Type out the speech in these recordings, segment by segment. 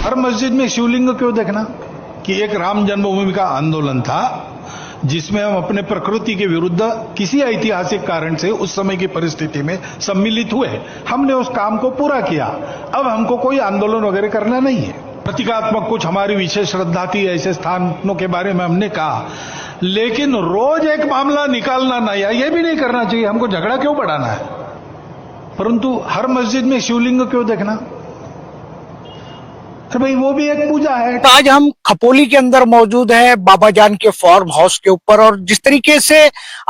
हर मस्जिद में शिवलिंग क्यों देखना? कि एक राम जन्मभूमि का आंदोलन था जिसमें हम अपने प्रकृति के विरुद्ध किसी ऐतिहासिक कारण से उस समय की परिस्थिति में सम्मिलित हुए। हमने उस काम को पूरा किया। अब हमको कोई आंदोलन वगैरह करना नहीं है। प्रतीकात्मक कुछ हमारी विशेष श्रद्धा थी, ऐसे स्थानों के बारे में हमने कहा, लेकिन रोज एक मामला निकालना नया, ये भी नहीं करना चाहिए। हमको झगड़ा क्यों बढ़ाना है? परंतु हर मस्जिद में शिवलिंग क्यों देखना? तो भाई वो भी एक पूजा है। तो आज हम खपोली के अंदर मौजूद है, बाबा जान के फार्म हाउस के ऊपर, और जिस तरीके से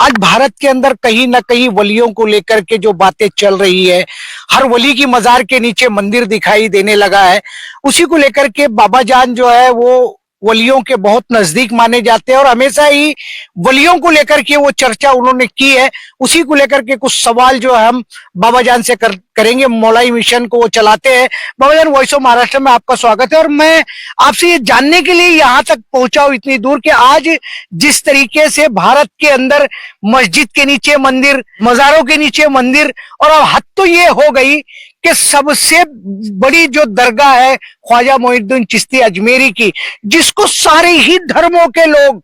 आज भारत के अंदर कहीं ना कहीं वलियों को लेकर के जो बातें चल रही है, हर वली की मजार के नीचे मंदिर दिखाई देने लगा है, उसी को लेकर के बाबा जान जो है वो वलियों के बहुत नजदीक माने जाते हैं और हमेशा ही वलियों को लेकर के वो चर्चा उन्होंने की है। उसी को लेकर के कुछ सवाल जो है हम बाबा जान से करेंगे। मौलाई मिशन को वो चलाते हैं। बाबा जान, वॉइस ऑफ महाराष्ट्र में आपका स्वागत है। और मैं आपसे ये जानने के लिए यहाँ तक पहुंचा हूं इतनी दूर कि आज जिस तरीके से भारत के अंदर मस्जिद के नीचे मंदिर, मजारों के नीचे मंदिर, और अब हद तो ये हो गई कि सबसे बड़ी जो दरगाह है ख्वाजा मोइनुद्दीन चिश्ती अजमेरी की, जिसको सारे ही धर्मों के लोग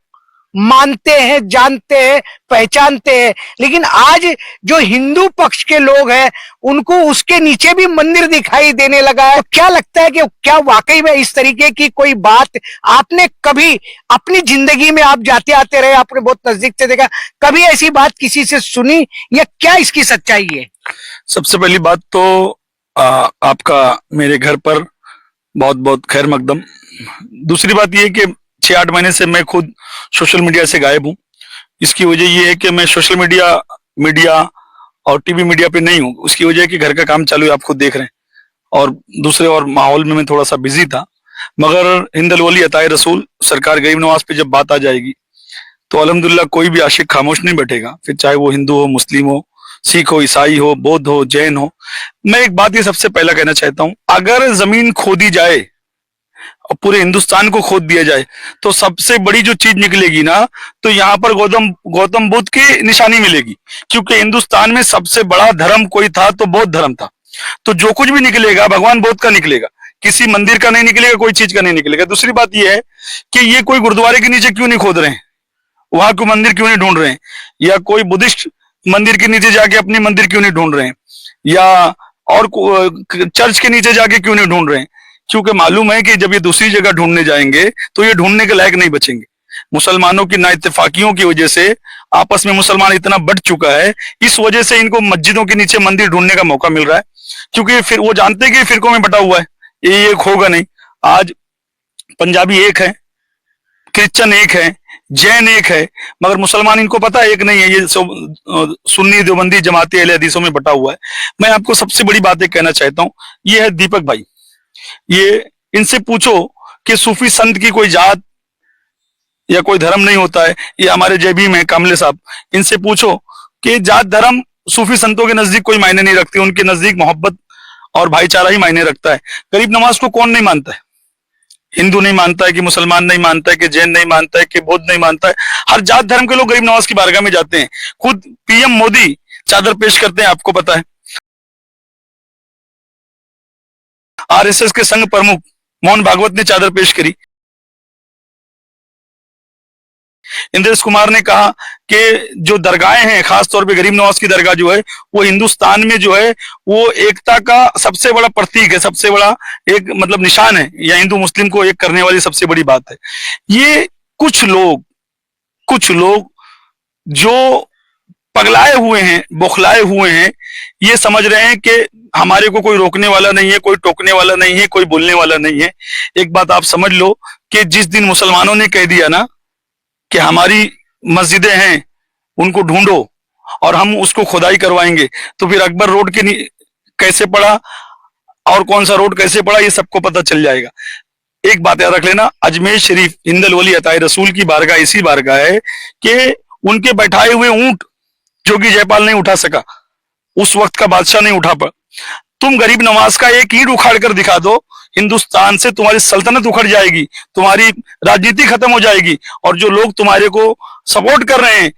मानते हैं, जानते हैं, पहचानते हैं, लेकिन आज जो हिंदू पक्ष के लोग हैं उनको उसके नीचे भी मंदिर दिखाई देने लगा है। क्या लगता है कि क्या वाकई में इस तरीके की कोई बात आपने कभी अपनी जिंदगी में, आप जाते आते रहे, आपने बहुत नजदीक से देखा, कभी ऐसी बात किसी से सुनी, या क्या इसकी सच्चाई है? सबसे पहली बात तो आपका मेरे घर पर बहुत बहुत खैर मकदम। दूसरी बात यह कि 6-8 महीने से मैं खुद सोशल मीडिया से गायब हूं। इसकी वजह यह है कि मैं सोशल मीडिया और टीवी मीडिया पे नहीं हूं। उसकी वजह है कि घर का काम चालू है, आप खुद देख रहे हैं, और दूसरे और माहौल में मैं थोड़ा सा बिजी था। मगर हिंदल वली अताए रसूल सरकार गरीब नवाज पे जब बात आ जाएगी तो अल्हम्दुलिल्लाह कोई भी आशिक खामोश नहीं बैठेगा, फिर चाहे वो हिंदू हो, मुस्लिम हो, सिख हो, ईसाई हो, बौद्ध हो, जैन हो। मैं एक बात ये सबसे पहला कहना चाहता हूं, अगर जमीन खोदी जाए और पूरे हिंदुस्तान को खोद दिया जाए तो सबसे बड़ी जो चीज निकलेगी ना, तो यहाँ पर गौतम बुद्ध की निशानी मिलेगी। क्योंकि हिंदुस्तान में सबसे बड़ा धर्म कोई था तो बौद्ध धर्म था। तो जो कुछ भी निकलेगा भगवान बुद्ध का निकलेगा, किसी मंदिर का नहीं निकलेगा, कोई चीज का नहीं निकलेगा। दूसरी बात यह है कि ये कोई गुरुद्वारे के नीचे क्यों नहीं खोद रहे हैं, वहां कोई मंदिर क्यों नहीं ढूंढ रहे हैं, या कोई बुद्धिस्ट मंदिर के नीचे जाके अपनी मंदिर क्यों नहीं ढूंढ रहे हैं, या और चर्च के नीचे जाके क्यों नहीं ढूंढ रहे हैं? क्योंकि मालूम है कि जब ये दूसरी जगह ढूंढने जाएंगे तो ये ढूंढने के लायक नहीं बचेंगे। मुसलमानों की नाइत्तेफाकियों की वजह से आपस में मुसलमान इतना बढ़ चुका है, इस वजह से इनको मस्जिदों के नीचे मंदिर ढूंढने का मौका मिल रहा है। क्योंकि फिर वो जानते हैं कि फिरकों में बटा हुआ है, ये एक होगा नहीं। आज पंजाबी एक है, क्रिश्चियन एक है, जैन एक है, मगर मुसलमान इनको पता है एक नहीं है। ये सब सुन्नी, देवबंदी, जमाती, अहले हदीसों में बटा हुआ है। मैं आपको सबसे बड़ी बात कहना चाहता हूं, ये है दीपक भाई। ये इनसे पूछो कि सूफी संत की कोई जात या कोई धर्म नहीं होता है। ये हमारे जयभीम है कामले साहब, इनसे पूछो कि जात धर्म सूफी संतों के नजदीक कोई मायने नहीं रखती। उनके नजदीक मोहब्बत और भाईचारा ही मायने रखता है। गरीब नवाज को कौन नहीं मानता है? हिंदू नहीं मानता है कि मुसलमान नहीं मानता है कि जैन नहीं मानता है कि बौद्ध नहीं मानता है। हर जात धर्म के लोग गरीब नवाज की बारगाह में जाते हैं। खुद पीएम मोदी चादर पेश करते हैं, आपको पता है। आरएसएस के संघ प्रमुख मोहन भागवत ने चादर पेश करी। इंद्रेश कुमार ने कहा कि जो दरगाहें हैं, खासतौर पे गरीब नवाज की दरगाह जो है वो हिंदुस्तान में जो है वो एकता का सबसे बड़ा प्रतीक है, सबसे बड़ा एक मतलब निशान है, या हिंदू मुस्लिम को एक करने वाली सबसे बड़ी बात है। ये कुछ लोग जो पगलाए हुए हैं, बौखलाए हुए हैं, ये समझ रहे हैं कि हमारे को कोई रोकने वाला नहीं है, कोई टोकने वाला नहीं है, कोई बोलने वाला नहीं है। एक बात आप समझ लो कि जिस दिन मुसलमानों ने कह दिया ना कि हमारी मस्जिदें हैं, उनको ढूंढो और हम उसको खुदाई करवाएंगे, तो फिर अकबर रोड के कैसे पड़ा और कौन सा रोड कैसे पड़ा ये सबको पता चल जाएगा। एक बात याद रख लेना, अजमेर शरीफ हिंदल वली अताए रसूल की बारगाह इसी बारगाह है कि उनके बैठाए हुए ऊंट जो कि जयपाल नहीं उठा सका, उस वक्त का बादशाह नहीं उठा पा। तुम गरीब नवाज का एक ईंट उखाड़ कर दिखा दो, हिंदुस्तान से तुम्हारी सल्तनत उखड़ जाएगी, तुम्हारी राजनीति खत्म हो जाएगी, और जो लोग तुम्हारे को सपोर्ट कर रहे हैं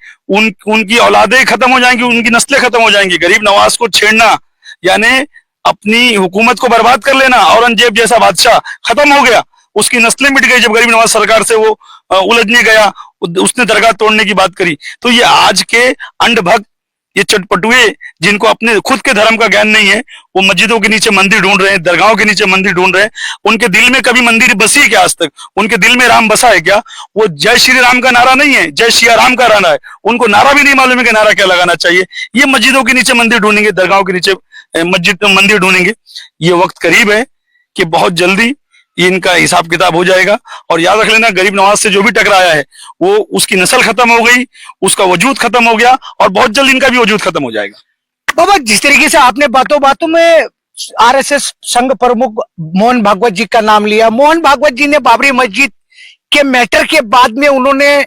उनकी औलादें खत्म हो जाएंगी, उनकी नस्लें खत्म हो जाएंगी। गरीब नवाज को छेड़ना यानी अपनी हुकूमत को बर्बाद कर लेना। औरंगजेब जैसा बादशाह खत्म हो गया, उसकी नस्लें मिट गई जब गरीब नवाज सरकार से वो उलझने गया, उसने दरगाह तोड़ने की बात करी। तो ये आज के अंधभक्त, ये चटपटुए जिनको अपने खुद के धर्म का ज्ञान नहीं है, वो मस्जिदों के नीचे मंदिर ढूंढ रहे हैं, दरगाहों के नीचे मंदिर ढूंढ रहे हैं। उनके दिल में कभी मंदिर बसी है क्या आज तक? उनके दिल में राम बसा है क्या? वो जय श्री राम का नारा नहीं है, जय सिया राम का नारा है। उनको नारा भी नहीं मालूम है कि नारा क्या लगाना चाहिए। ये मस्जिदों के नीचे मंदिर ढूंढेंगे, दरगाहों के नीचे मस्जिद मंदिर ढूंढेंगे। ये वक्त करीब है कि बहुत जल्दी इनका हिसाब किताब हो जाएगा। और याद रख लेना, गरीब नवाज से जो भी टकराया है वो उसकी नस्ल खत्म हो गई, उसका वजूद खत्म हो गया, और बहुत जल्द इनका भी वजूद खत्म हो जाएगा। बाबा, जिस तरीके से आपने बातों बातों में आरएसएस संघ प्रमुख मोहन भागवत जी का नाम लिया, मोहन भागवत जी ने बाबरी मस्जिद के मैटर के बाद में उन्होंने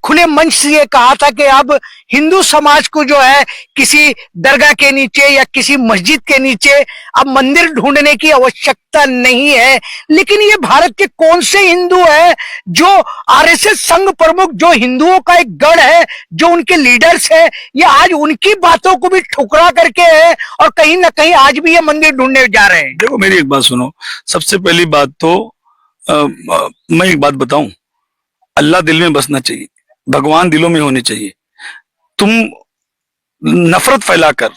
खुले मंच से ये कहा था कि अब हिंदू समाज को जो है किसी दरगाह के नीचे या किसी मस्जिद के नीचे अब मंदिर ढूंढने की आवश्यकता नहीं है। लेकिन ये भारत के कौन से हिंदू है जो आरएसएस संघ प्रमुख, जो हिंदुओं का एक गढ़ है, जो उनके लीडर्स है, ये आज उनकी बातों को भी ठुकरा करके है और कहीं ना कहीं आज भी ये मंदिर ढूंढने जा रहे हैं। देखो, मेरी एक बात सुनो। सबसे पहली बात तो मैं एक बात बताऊं, अल्लाह दिल में बसना चाहिए, भगवान दिलों में होने चाहिए। तुम नफरत फैलाकर,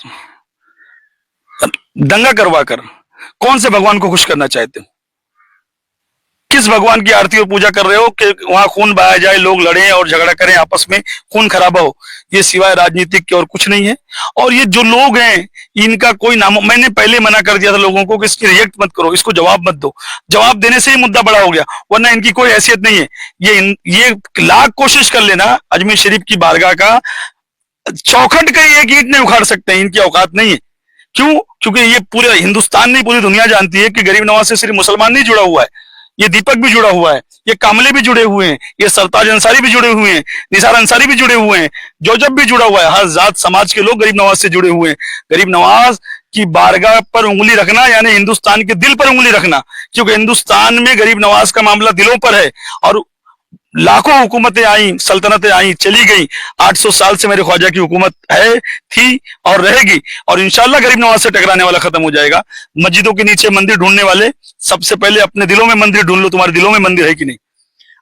दंगा करवाकर कौन से भगवान को खुश करना चाहते हो? किस भगवान की आरती और पूजा कर रहे हो कि वहां खून बहाया जाए, लोग लड़ें और झगड़ा करें, आपस में खून खराबा हो? ये सिवाय राजनीतिक के और कुछ नहीं है। और ये जो लोग हैं, इनका कोई नाम, मैंने पहले मना कर दिया था लोगों को कि इसकी रिएक्ट मत करो, इसको जवाब मत दो। जवाब देने से ही मुद्दा बड़ा हो गया, वरना इनकी कोई हैसियत नहीं है। ये लाख कोशिश कर लेना अजमेर शरीफ की बारगाह का चौखट का एक ईंट नहीं उखाड़ सकते हैं, इनकी औकात नहीं है। क्यों? क्योंकि ये पूरे हिंदुस्तान नहीं, पूरी दुनिया जानती है कि गरीब नवाज से सिर्फ मुसलमान नहीं जुड़ा हुआ है, ये दीपक भी जुड़ा हुआ है, ये कामले भी जुड़े हुए हैं, ये सरताज अंसारी भी जुड़े हुए हैं, निसार अंसारी भी जुड़े हुए हैं, जोजब भी जुड़ा हुआ है। हर जात समाज के लोग गरीब नवाज से जुड़े हुए हैं। गरीब नवाज की बारगाह पर उंगली रखना यानी हिंदुस्तान के दिल पर उंगली रखना, क्योंकि हिंदुस्तान में गरीब नवाज का मामला दिलों पर है। और लाखों हुकूमतें आई, सल्तनतें आई, चली गई, 800 साल से मेरे ख्वाजा की हुकूमत है, थी और रहेगी। और इंशाल्लाह गरीब नवाज से टकराने वाला खत्म हो जाएगा। मस्जिदों के नीचे मंदिर ढूंढने वाले, सबसे पहले अपने दिलों में मंदिर ढूंढ लो, तुम्हारे दिलों में मंदिर है कि नहीं।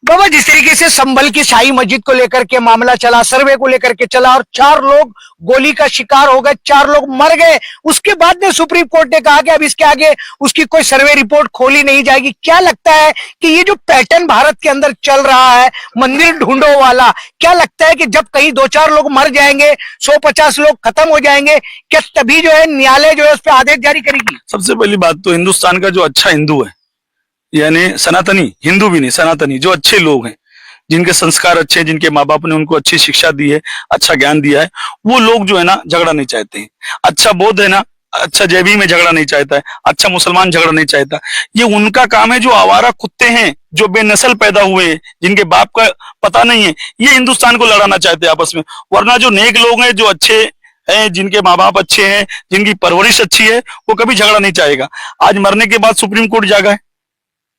बाबा, जिस तरीके से संभल की शाही मस्जिद को लेकर के मामला चला, सर्वे को लेकर के चला और 4 लोग गोली का शिकार हो गए, 4 लोग मर गए, उसके बाद में सुप्रीम कोर्ट ने कहा कि अब इसके आगे उसकी कोई सर्वे रिपोर्ट खोली नहीं जाएगी। क्या लगता है कि ये जो पैटर्न भारत के अंदर चल रहा है मंदिर ढूंढो वाला, क्या लगता है कि जब कहीं 2-4 लोग मर जाएंगे, 150 लोग खत्म हो जाएंगे, क्या तभी जो है न्यायालय जो है उस पर आदेश जारी करेगी? सबसे पहली बात तो हिंदुस्तान का जो अच्छा हिंदू है, यानी सनातनी, हिंदू भी नहीं सनातनी, जो अच्छे लोग हैं, जिनके संस्कार अच्छे हैं, जिनके माँ बाप ने उनको अच्छी शिक्षा दी है, अच्छा ज्ञान दिया है, वो लोग जो है ना झगड़ा नहीं चाहते हैं। अच्छा बौद्ध है ना, अच्छा जैवी में झगड़ा नहीं चाहता है, अच्छा मुसलमान झगड़ा नहीं चाहता। ये उनका काम है। जो आवारा कुत्ते हैं, जो बेनस्ल पैदा हुए हैं, जिनके बाप का पता नहीं है, ये हिंदुस्तान को लड़ाना चाहते हैं आपस में। वरना जो नेक लोग हैं, जो अच्छे हैं, जिनके माँ बाप अच्छे हैं, जिनकी परवरिश अच्छी है, वो कभी झगड़ा नहीं चाहेगा। आज मरने के बाद सुप्रीम कोर्ट जागा है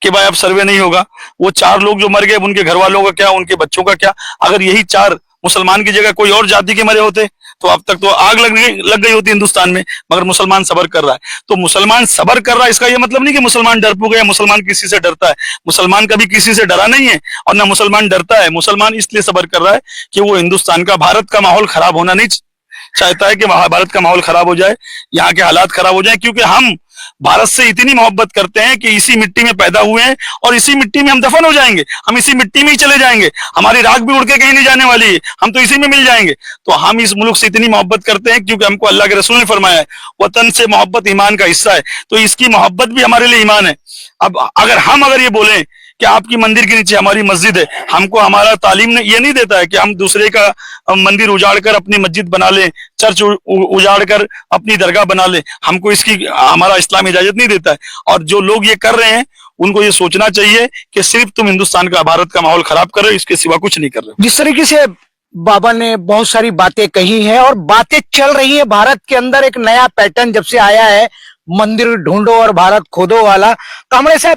कि भाई अब सर्वे नहीं होगा। वो 4 लोग जो मर गए, उनके घर वालों का क्या, उनके बच्चों का क्या? अगर यही 4 मुसलमान की जगह कोई और जाति के मरे होते तो अब तक तो आग लग गई होती हिंदुस्तान में। मगर मुसलमान सबर कर रहा है। तो मुसलमान सबर कर रहा है, इसका यह मतलब नहीं कि मुसलमान डरपोक है, मुसलमान किसी से डरता है। मुसलमान कभी किसी से डरा नहीं है और ना मुसलमान डरता है। मुसलमान इसलिए सबर कर रहा है कि वो हिंदुस्तान का, भारत का माहौल खराब होना नहीं चाहता है कि भारत का माहौल खराब हो जाए, यहाँ के हालात खराब हो जाए। क्योंकि हम भारत से इतनी मोहब्बत करते हैं कि इसी मिट्टी में पैदा हुए हैं और इसी मिट्टी में हम दफन हो जाएंगे, हम इसी मिट्टी में ही चले जाएंगे। हमारी राख भी उड़ के कहीं नहीं जाने वाली है, हम तो इसी में मिल जाएंगे। तो हम इस मुल्क से इतनी मोहब्बत करते हैं क्योंकि हमको अल्लाह के रसूल ने फरमाया है, वतन से मोहब्बत ईमान का हिस्सा है। तो इसकी मोहब्बत भी हमारे लिए ईमान है। अब अगर ये बोलें कि आपकी मंदिर के नीचे हमारी मस्जिद है, हमको हमारा तालीम ये नहीं देता है कि हम दूसरे का मंदिर उजाड़ कर अपनी मस्जिद बना लें, चर्च उजाड़ कर अपनी दरगाह बना लें। हमको इसकी, हमारा इस्लाम इजाजत नहीं देता है। और जो लोग ये कर रहे हैं, उनको ये सोचना चाहिए कि सिर्फ तुम हिंदुस्तान का, भारत का माहौल खराब कर रहे हो, इसके सिवा कुछ नहीं कर रहे हो। जिस तरीके से बाबा ने बहुत सारी बातें कही हैं और बातें चल रही है भारत के अंदर, एक नया पैटर्न जब से आया है मंदिर ढूंढो और भारत खोदो वाला। कांबळे साहेब,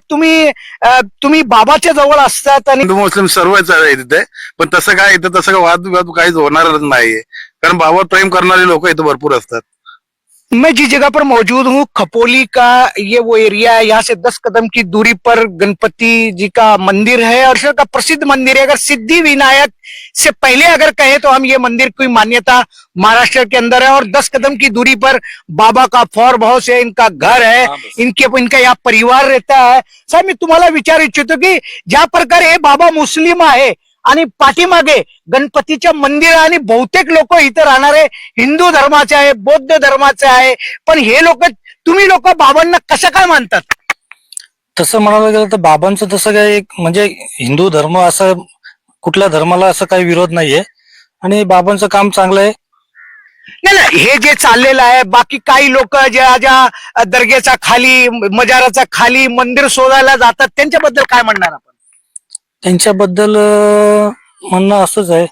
तुम्ही बाबाच्या जवळ असतात आणि हिंदू मुस्लिम सर्वच आहे तिथे, पण तसं काय इथं तसं वाद काहीच होणारच नाहीये, कारण बाबावर प्रेम करणारे लोक इथं भरपूर असतात. मैं जिस जगह पर मौजूद हूँ खपोली का ये वो एरिया है, यहाँ से 10 कदम की दूरी पर गणपति जी का मंदिर है और इसका प्रसिद्ध मंदिर है। अगर सिद्धि विनायक से पहले अगर कहें तो हम ये मंदिर की मान्यता महाराष्ट्र के अंदर है और 10 कदम की दूरी पर बाबा का फार्म हाउस है, इनका घर है, इनका यहाँ परिवार रहता है। साहेब मी तुम्हाला विचारू इच्छितो की ज्या प्रकारे हे बाबा मुस्लिम आहे आणि पाठीमागे गणपतीच्या मंदिर आणि बहुतेक लोक इथं राहणारे हिंदू धर्माचे आहे, बौद्ध धर्माचे आहे, पण हे लोक तुम्ही लोक बाबांना कसं काय मानतात? तसं म्हणायला गेलं तर बाबांचं तसं काय एक म्हणजे हिंदू धर्म असं कुठल्या धर्माला असं काही विरोध नाहीये आणि बाबांचं काम चांगलं आहे. नाही नाही, हे जे चाललेलं आहे बाकी काही लोक ज्या दर्ग्याच्या खाली मजाराच्या खाली मंदिर शोधायला जातात त्यांच्याबद्दल काय म्हणणार आपण? त्यांच्याबद्दल म्हणणं असंच आहे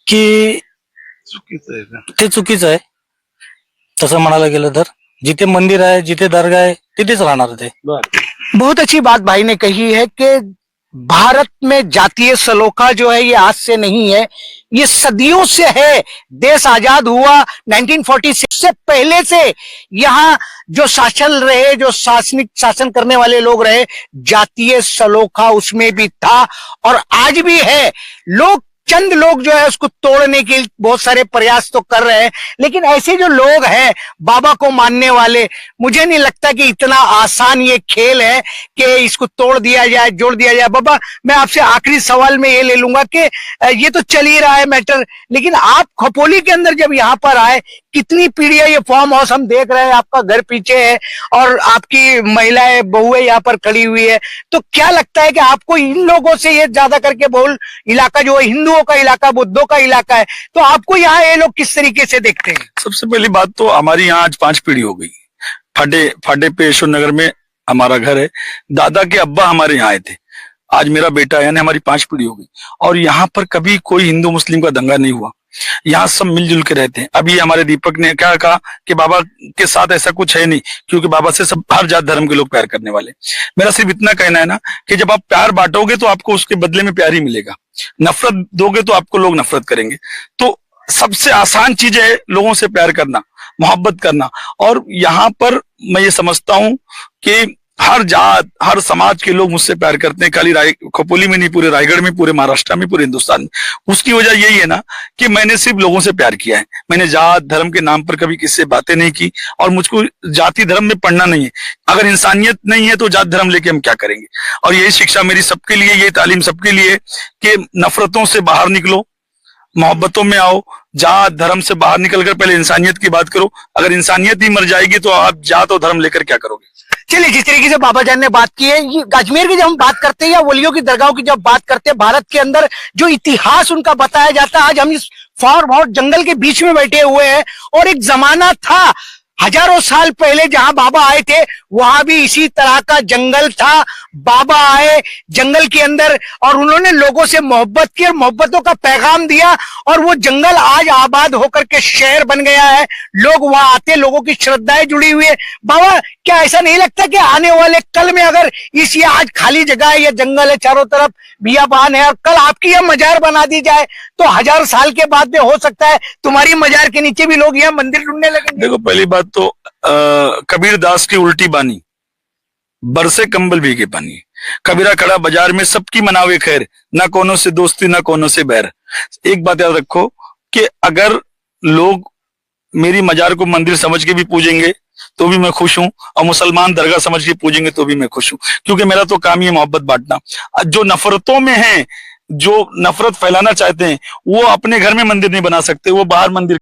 की ते चुकीचं आहे. तसं म्हणायला गेलं तर जिथे मंदिर आहे जिथे दर्गा आहे तिथेच राहणार ते. बहुत अच्छी बात भाई ने कही है कि भारत में जातीय सलोखा जो है ये आज से नहीं है, ये सदियों से है। देश आजाद हुआ 1946 से पहले से यहाँ जो शासन रहे, जो शासन करने वाले लोग रहे, जातीय सलोखा उसमें भी था और आज भी है। चंद लोग जो है उसको तोड़ने के बहुत सारे प्रयास तो कर रहे हैं, लेकिन ऐसे जो लोग हैं बाबा को मानने वाले, मुझे नहीं लगता कि इतना आसान ये खेल है कि इसको तोड़ दिया जाए, जोड़ दिया जाए। बाबा मैं आपसे आखिरी सवाल में ये ले लूंगा कि ये तो चल ही रहा है मैटर, लेकिन आप खपोली के अंदर जब यहाँ पर आए, कितनी पीढ़ियां ये फार्म हाउस हम देख रहे हैं, आपका घर पीछे है और आपकी महिलाएं बहुएं यहाँ पर खड़ी हुई है, तो क्या लगता है कि आपको इन लोगों से ये ज्यादा करके बहुल इलाका जो है हिंदुओं का इलाका, बुद्धों का इलाका है, तो आपको यहाँ ये लोग किस तरीके से देखते हैं? सबसे पहली बात तो हमारी यहाँ आज 5 पीढ़ी हो गई। फाटे पे यशोर नगर में हमारा घर है, दादा के अब्बा हमारे यहाँ आए थे, आज मेरा बेटा है, यानी हमारी 5 पीढ़ी हो गई और यहाँ पर कभी कोई हिंदू मुस्लिम का दंगा नहीं हुआ। यहाँ सब मिलजुल के रहते हैं। अभी हमारे दीपक ने क्या कहा कि बाबा के साथ ऐसा कुछ है नहीं, क्योंकि बाबा से सब हर जात धर्म के लोग प्यार करने वाले। मेरा सिर्फ इतना कहना है ना कि जब आप प्यार बांटोगे तो आपको उसके बदले में प्यार ही मिलेगा, नफरत दोगे तो आपको लोग नफरत करेंगे। तो सबसे आसान चीज है लोगों से प्यार करना, मोहब्बत करना। और यहाँ पर मैं ये समझता हूँ कि हर जात हर समाज के लोग मुझसे प्यार करते हैं, खाली खपोली में नहीं, पूरे रायगढ़ में, पूरे महाराष्ट्र में, पूरे हिंदुस्तान में। उसकी वजह यही है ना कि मैंने सिर्फ लोगों से प्यार किया है, मैंने जात धर्म के नाम पर कभी किसी से बातें नहीं की और मुझको जाति धर्म में पढ़ना नहीं है। अगर इंसानियत नहीं है तो जात धर्म लेके हम क्या करेंगे? और यही शिक्षा मेरी सबके लिए, यही तालीम सबके लिए कि नफरतों से बाहर निकलो, मोहब्बतों में आओ, जात धर्म से बाहर निकलकर पहले इंसानियत की बात करो। अगर इंसानियत ही मर जाएगी तो आप जात और धर्म लेकर क्या करोगे? चलिए, जिस तरीके से बाबा जान ने बात की है, ये अजमेर की जब हम बात करते हैं या वलियों की दरगाहों की जब बात करते हैं, भारत के अंदर जो इतिहास उनका बताया जाता है, आज हम इस फार्म हाउस जंगल के बीच में बैठे हुए हैं और एक जमाना था हजारों साल पहले जहां बाबा आए थे वहां भी इसी तरह का जंगल था। बाबा आए जंगल के अंदर और उन्होंने लोगों से मोहब्बत की और मोहब्बतों का पैगाम दिया और वो जंगल आज आबाद होकर के शहर बन गया है। लोग वहां आते, लोगों की श्रद्धाएं जुड़ी हुई है। बाबा क्या ऐसा नहीं लगता कि आने वाले कल में अगर इस ये आज खाली जगह है, ये जंगल है, चारों तरफ बियाबान है और कल आपकी यह मजार बना दी जाए तो 1000 साल के बाद में हो सकता है तुम्हारी मजार के नीचे भी लोग यहाँ मंदिर ढूंढने लगेंगे? देखो, पहली बात तो कबीर दास की उल्टी बानी, बरसे कंबल भीगे पानी। कबीरा खड़ा बाजार में सबकी मनावे खैर, ना कोनों से दोस्ती ना कोनों से बैर। एक बात याद रखो कि अगर लोग मेरी मजार को मंदिर समझ के भी पूजेंगे तो भी मैं खुश हूं और मुसलमान दरगाह समझ के पूजेंगे तो भी मैं खुश हूं, क्योंकि मेरा तो काम ही है मोहब्बत बांटना। जो नफरतों में है, जो नफरत फैलाना चाहते हैं, वो अपने घर में मंदिर नहीं बना सकते, वो बाहर मंदिर